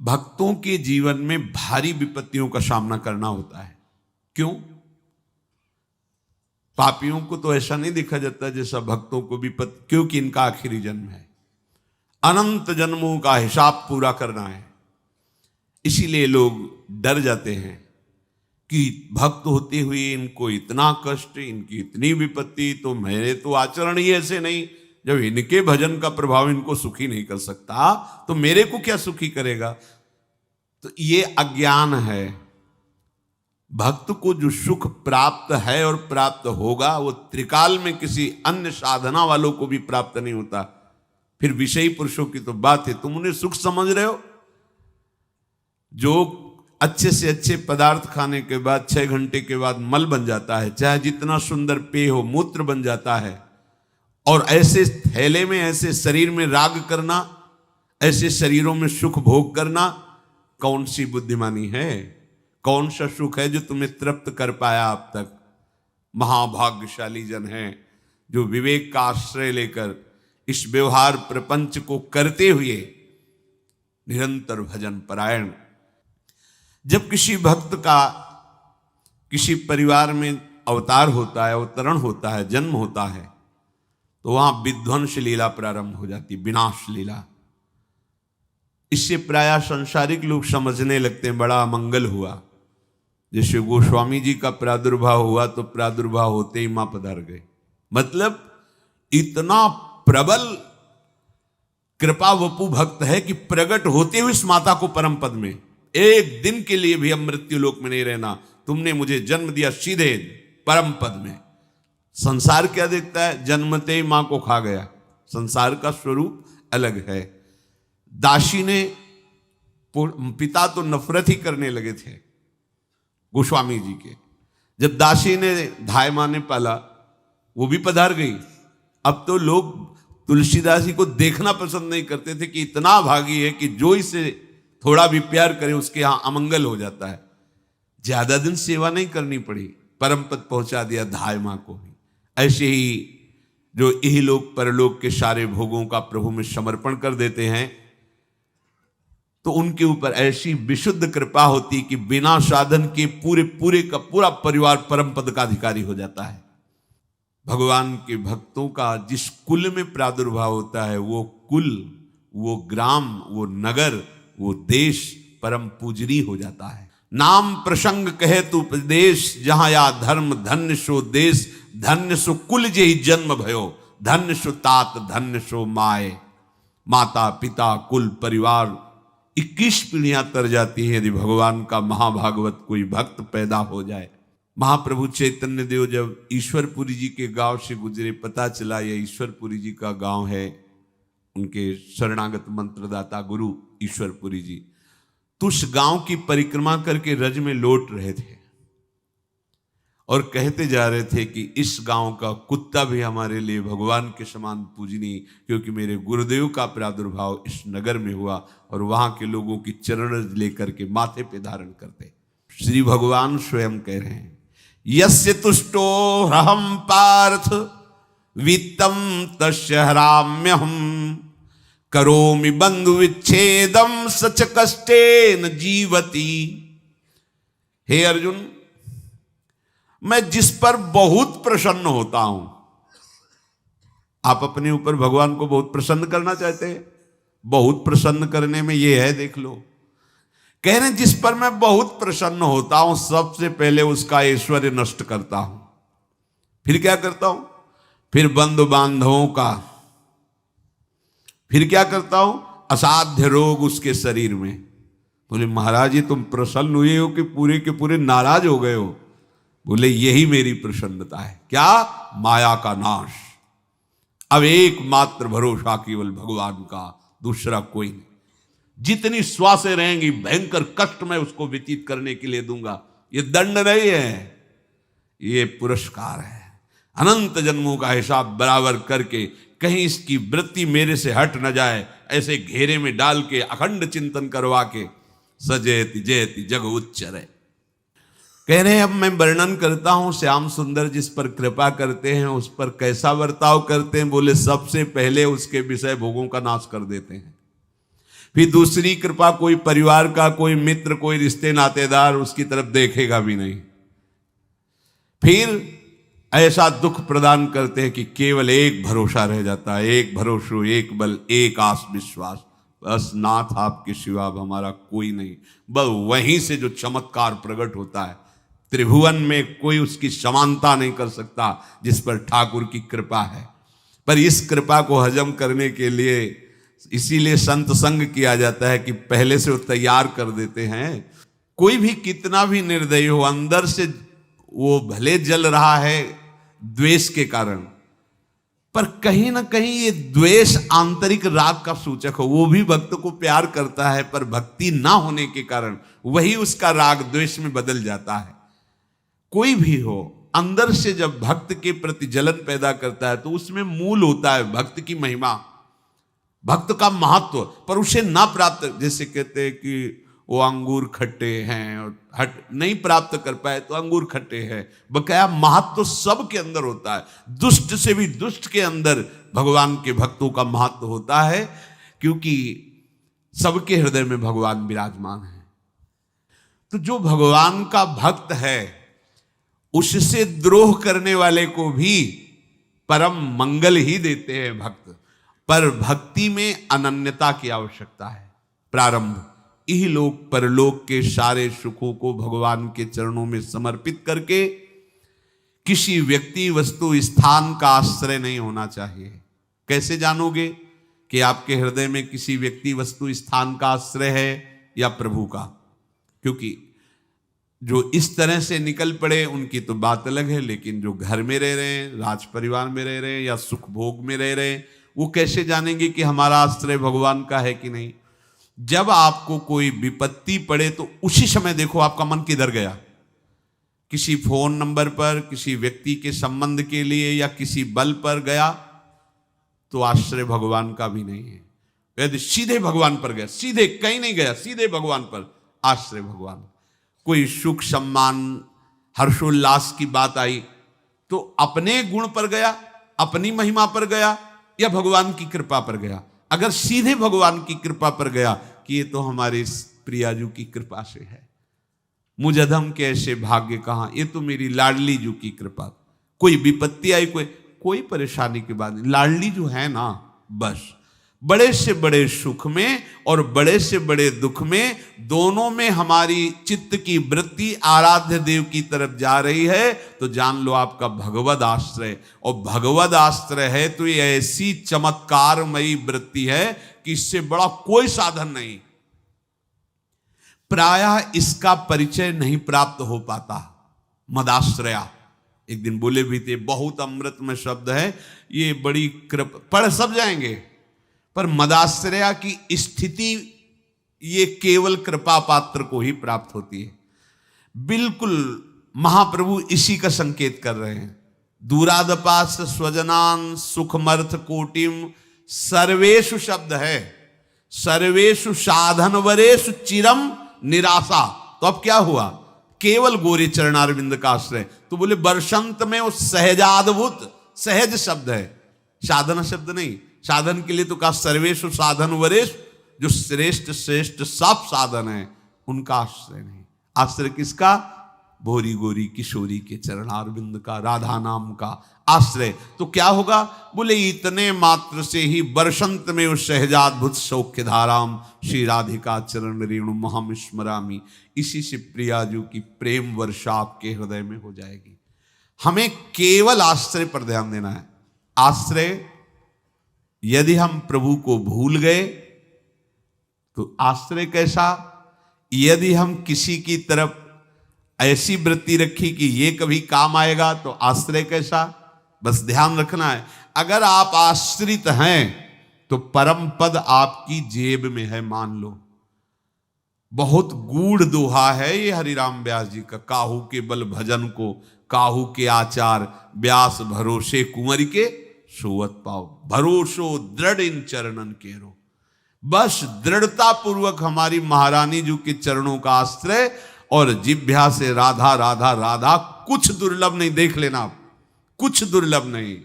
भक्तों के जीवन में भारी विपत्तियों का सामना करना होता है। क्यों? पापियों को तो ऐसा नहीं देखा जाता जैसा भक्तों को विपत्ति, क्योंकि इनका आखिरी जन्म है, अनंत जन्मों का हिसाब पूरा करना है। इसीलिए लोग डर जाते हैं कि भक्त होते हुए इनको इतना कष्ट, इनकी इतनी विपत्ति, तो मेरे तो आचरण ही ऐसे नहीं, जब इनके भजन का प्रभाव इनको सुखी नहीं कर सकता तो मेरे को क्या सुखी करेगा। तो ये अज्ञान है। भक्त को जो सुख प्राप्त है और प्राप्त होगा वो त्रिकाल में किसी अन्य साधना वालों को भी प्राप्त नहीं होता। फिर विषयी पुरुषों की तो बात है, तुम उन्हें सुख समझ रहे हो। जो अच्छे से अच्छे पदार्थ खाने के बाद 6 घंटे के बाद मल बन जाता है, चाहे जितना सुंदर पेय हो, मूत्र बन जाता है। और ऐसे थैले में, ऐसे शरीर में राग करना, ऐसे शरीरों में सुख भोग करना कौन सी बुद्धिमानी है? कौन सा सुख है जो तुम्हें तृप्त कर पाया अब तक? महाभाग्यशाली जन है जो विवेक का आश्रय लेकर इस व्यवहार प्रपंच को करते हुए निरंतर भजन परायण। जब किसी भक्त का किसी परिवार में अवतार होता है, अवतरण होता है, जन्म होता है, तो वहां विध्वंस लीला प्रारंभ हो जाती, विनाश लीला। इससे प्रायः संसारिक लोग समझने लगते हैं बड़ा मंगल हुआ। जैसे गोस्वामी जी का प्रादुर्भाव हुआ तो प्रादुर्भाव होते ही मां पधार गए। मतलब इतना प्रबल कृपा वपु भक्त है कि प्रकट होते हुए इस माता को परम पद में, एक दिन के लिए भी अब मृत्यु लोक में नहीं रहना, तुमने मुझे जन्म दिया सीधे परम पद में। संसार क्या देखता है? जन्मते ही मां को खा गया। संसार का स्वरूप अलग है। दासी ने, पिता तो नफरत ही करने लगे थे गोस्वामी जी के। जब दासी ने धाय मां ने पाला, वो भी पधार गई। अब तो लोग तुलसीदास जी को देखना पसंद नहीं करते थे कि इतना भागी है कि जो इसे थोड़ा भी प्यार करे उसके यहां अमंगल हो जाता है। ज्यादा दिन सेवा नहीं करनी पड़ी, परम पद पहुंचा दिया धाय मां को भी। ऐसे ही जो इहलोक परलोक के सारे भोगों का प्रभु में समर्पण कर देते हैं तो उनके ऊपर ऐसी विशुद्ध कृपा होती कि बिना साधन के पूरे का पूरा परिवार परम पद का अधिकारी हो जाता है। भगवान के भक्तों का जिस कुल में प्रादुर्भाव होता है, वो कुल, वो ग्राम, वो नगर, वो देश परम पूजनीय हो जाता है। नाम प्रसंग कहे तू प्रदेश, जहां या धर्म धन्य सो देश, धन्य सो कुल जे जन्म भयो, धन्य सो तात, धन्य सो माए। माता पिता कुल परिवार 21 पीढ़ियां तर जाती है यदि भगवान का महाभागवत कोई भक्त पैदा हो जाए। महाप्रभु चैतन्य देव जब ईश्वरपुरी जी के गांव से गुजरे, पता चला यह ईश्वरपुरी जी का गांव है, उनके शरणागत मंत्रदाता गुरु ईश्वरपुरी जी। तो उस गांव की परिक्रमा करके रज में लौट रहे थे और कहते जा रहे थे कि इस गांव का कुत्ता भी हमारे लिए भगवान के समान पूजनीय, क्योंकि मेरे गुरुदेव का प्रादुर्भाव इस नगर में हुआ और वहां के लोगों की चरण लेकर के माथे पे धारण करते। श्री भगवान स्वयं कह रहे हैं, यस्य तुष्टो रहम पार्थ वित्तम तस्य हराम्यहम, करोमि बंधु विच्छेदम सच कष्टेन जीवति। हे अर्जुन, मैं जिस पर बहुत प्रसन्न होता हूं, आप अपने ऊपर भगवान को बहुत प्रसन्न करना चाहते हैं? बहुत प्रसन्न करने में ये है, देख लो। कह रहे हैं जिस पर मैं बहुत प्रसन्न होता हूं, सबसे पहले उसका ऐश्वर्य नष्ट करता हूं। फिर क्या करता हूं? फिर बंधु बांधवों का। फिर क्या करता हूं? असाध्य रोग उसके शरीर में। बोले महाराज ये तुम प्रसन्न हुए हो कि पूरे के पूरे नाराज हो गए हो? बोले यही मेरी प्रसन्नता है। क्या? माया का नाश। अब एकमात्र भरोसा केवल भगवान का, दूसरा कोई नहीं। जितनी श्वासें रहेंगी भयंकर कष्ट मैं उसको व्यतीत करने के लिए दूंगा। ये दंड नहीं है, ये पुरस्कार है। अनंत जन्मों का हिसाब बराबर करके कहीं इसकी वृत्ति मेरे से हट न जाए, ऐसे घेरे में डाल के अखंड चिंतन करवा के सजयति जयति जग उच्चरे। कह रहे हैं अब मैं वर्णन करता हूं श्याम सुंदर जिस पर कृपा करते हैं उस पर कैसा बर्ताव करते हैं। बोले सबसे पहले उसके विषय भोगों का नाश कर देते हैं। फिर दूसरी कृपा कोई परिवार का, कोई मित्र, कोई रिश्ते नातेदार उसकी तरफ देखेगा भी नहीं। फिर ऐसा दुख प्रदान करते हैं कि केवल एक भरोसा रह जाता है, एक भरोसो, एक बल, एक आस विश्वास, बस नाथ आपके सिवा अब हमारा कोई नहीं। बस वहीं से जो चमत्कार प्रकट होता है, त्रिभुवन में कोई उसकी समानता नहीं कर सकता जिस पर ठाकुर की कृपा है। पर इस कृपा को हजम करने के लिए इसीलिए संत संग किया जाता है कि पहले से वो तैयार कर देते हैं। कोई भी कितना भी निर्दयी हो, अंदर से वो भले जल रहा है द्वेष के कारण, पर कहीं ना कहीं ये द्वेष आंतरिक राग का सूचक हो। वो भी भक्त को प्यार करता है, पर भक्ति ना होने के कारण वही उसका राग द्वेष में बदल जाता है। कोई भी हो, अंदर से जब भक्त के प्रति जलन पैदा करता है तो उसमें मूल होता है भक्त की महिमा, भक्त का महत्व, पर उसे ना प्राप्त, जैसे कहते हैं कि वो अंगूर खट्टे हैं और हट नहीं प्राप्त कर पाए तो अंगूर खट्टे हैं। बकाया महत्व सब के अंदर होता है, दुष्ट से भी दुष्ट के अंदर भगवान के भक्तों का महत्व होता है, क्योंकि सबके हृदय में भगवान विराजमान है। तो जो भगवान का भक्त है उससे द्रोह करने वाले को भी परम मंगल ही देते हैं भक्त। पर भक्ति में अनन्यता की आवश्यकता है। प्रारंभ इहलोक परलोक के सारे सुखों को भगवान के चरणों में समर्पित करके किसी व्यक्ति, वस्तु, स्थान का आश्रय नहीं होना चाहिए। कैसे जानोगे कि आपके हृदय में किसी व्यक्ति, वस्तु, स्थान का आश्रय है या प्रभु का? क्योंकि जो इस तरह से निकल पड़े उनकी तो बात अलग है, लेकिन जो घर में रह रहे हैं, राज परिवार में रह रहे हैं या सुख भोग में रह रहे हैं, वो कैसे जानेंगे कि हमारा आश्रय भगवान का है कि नहीं? जब आपको कोई विपत्ति पड़े तो उसी समय देखो आपका मन किधर गया। किसी फोन नंबर पर, किसी व्यक्ति के संबंध के लिए या किसी बल पर गया तो आश्रय भगवान का भी नहीं है। यदि सीधे भगवान पर गया, सीधे कहीं नहीं गया, सीधे भगवान पर, आश्रय भगवान। कोई सुख सम्मान हर्षोल्लास की बात आई तो अपने गुण पर गया, अपनी महिमा पर गया या भगवान की कृपा पर गया? अगर सीधे भगवान की कृपा पर गया कि ये तो हमारे प्रियाजू की कृपा से है, मुझ अधम के ऐसे भाग्य कहां, ये तो मेरी लाडली जू की कृपा। कोई विपत्ति आई, कोई परेशानी के बाद लाडली जो है ना, बस बड़े से बड़े सुख में और बड़े से बड़े दुख में, दोनों में हमारी चित्त की वृत्ति आराध्य देव की तरफ जा रही है, तो जान लो आपका भगवद आश्रय। और भगवद आश्रय है तो ये ऐसी चमत्कारमयी वृत्ति है कि इससे बड़ा कोई साधन नहीं। प्रायः इसका परिचय नहीं प्राप्त हो पाता। मदाश्रया एक दिन बोले भी थे, बहुत अमृतमय शब्द है ये, बड़ी कृपा, पढ़ सब जाएंगे, पर मदाश्रया की स्थिति ये केवल कृपा पात्र को ही प्राप्त होती है। बिल्कुल महाप्रभु इसी का संकेत कर रहे हैं। दूरादपास स्वजनान सुखमर्थ कोटिम, सर्वेषु शब्द है, सर्वेषु साधनवरेषु चिरम निराशा। तो अब क्या हुआ? केवल गोरे चरणारविंद का आश्रय। तो बोले बरसंत में वो सहजाद्भुत, सहज शब्द है, साधन शब्द नहीं। साधन के लिए तो कहा सर्वेषु साधन वरेश, जो श्रेष्ठ श्रेष्ठ सब साधन है उनका आश्रय नहीं। आश्रय किसका? भोरी गोरी किशोरी के चरणारविंद का, राधा नाम का आश्रय। तो क्या होगा? बोले इतने मात्र से ही बरसंत में उस सहजाद्भुत सौख्य धाराम श्री राधिका चरण रेणु महम स्मरामी, इसी से प्रियाजू की प्रेम वर्षा आपके हृदय में हो जाएगी। हमें केवल आश्रय पर ध्यान देना है। आश्रय, यदि हम प्रभु को भूल गए तो आश्रय कैसा? यदि हम किसी की तरफ ऐसी वृत्ति रखी कि ये कभी काम आएगा तो आश्रय कैसा? बस ध्यान रखना है, अगर आप आश्रित हैं तो परम पद आपकी जेब में है, मान लो। बहुत गूढ़ दोहा है ये हरिराम व्यास जी का, काहू के बल भजन को काहू के आचार, व्यास भरोसे कुंवर के सोवत पाओ, भरोसो दृढ़ इन चरणन केरो। बस दृढ़ता पूर्वक हमारी महारानी जी के चरणों का आश्रय, और जिभ्या से राधा राधा राधा, कुछ दुर्लभ नहीं, देख लेना आप, कुछ दुर्लभ नहीं,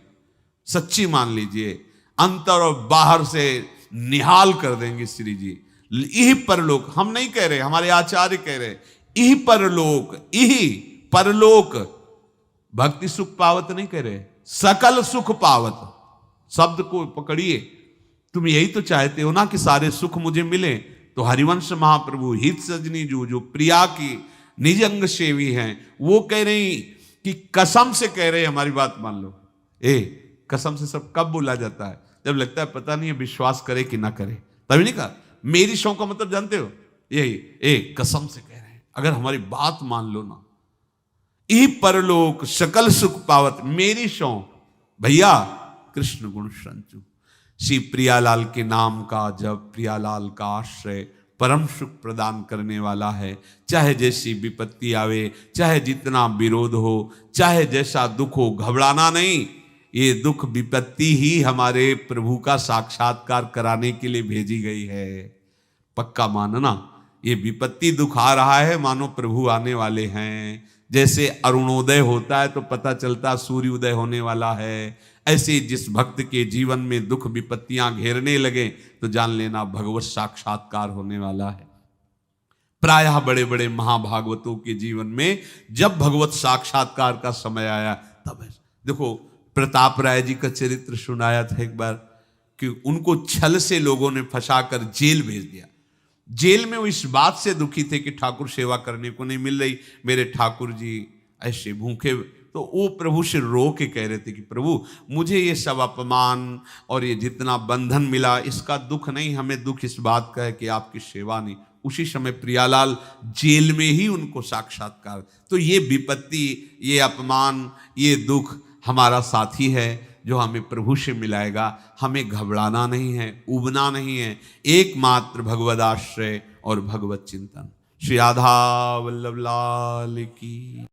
सच्ची मान लीजिए। अंतर और बाहर से निहाल कर देंगे श्री जी। इह परलोक, हम नहीं कह रहे, हमारे आचार्य कह रहे, इह परलोक, इह परलोक, भक्ति सुख पावत नहीं कह रहे, सकल सुख पावत। शब्द को पकड़िए, तुम यही तो चाहते हो ना कि सारे सुख मुझे मिले। तो हरिवंश महाप्रभु हित सजनी जो प्रिया की निज अंग सेवी हैं, वो कह रही कि कसम से कह रहे, हमारी बात मान लो। कसम से सब कब बोला जाता है? जब लगता है पता नहीं है विश्वास करे कि ना करे, तभी नहीं कहा। मेरी सौ का मतलब जानते हो, यही कसम से कह रहे हैं, अगर हमारी बात मान लो ना, ई परलोक सकल सुख पावत, मेरी सौ भैया कृष्ण गुण संचु। श्री प्रियालाल के नाम का जब, प्रियालाल का आश्रय परम सुख प्रदान करने वाला है। चाहे जैसी विपत्ति आवे, चाहे जितना विरोध हो, चाहे जैसा दुख हो, घबराना नहीं। ये दुख विपत्ति ही हमारे प्रभु का साक्षात्कार कराने के लिए भेजी गई है। पक्का मानना, ये विपत्ति दुख आ रहा है, मानो प्रभु आने वाले हैं। जैसे अरुणोदय होता है तो पता चलता सूर्योदय होने वाला है, ऐसे जिस भक्त के जीवन में दुख विपत्तियां घेरने लगे तो जान लेना भगवत साक्षात्कार होने वाला है। प्रायः बड़े बड़े महाभागवतों के जीवन में जब भगवत साक्षात्कार का समय आया तब, देखो प्रताप राय जी का चरित्र सुनाया था एक बार कि उनको छल से लोगों ने फंसाकर जेल भेज दिया। जेल में वो इस बात से दुखी थे कि ठाकुर सेवा करने को नहीं मिल रही, मेरे ठाकुर जी ऐसे भूखे। तो वो प्रभु से रो के कह रहे थे कि प्रभु मुझे ये सब अपमान और ये जितना बंधन मिला इसका दुख नहीं, हमें दुख इस बात का है कि आपकी सेवा नहीं। उसी समय प्रियालाल जेल में ही उनको साक्षात्कार। तो ये विपत्ति, ये अपमान, ये दुख हमारा साथी है जो हमें प्रभु से मिलाएगा। हमें घबराना नहीं है, उबना नहीं है, एकमात्र भगवद आश्रय और भगवत चिंतन। श्री राधा वल्लभ लाल की।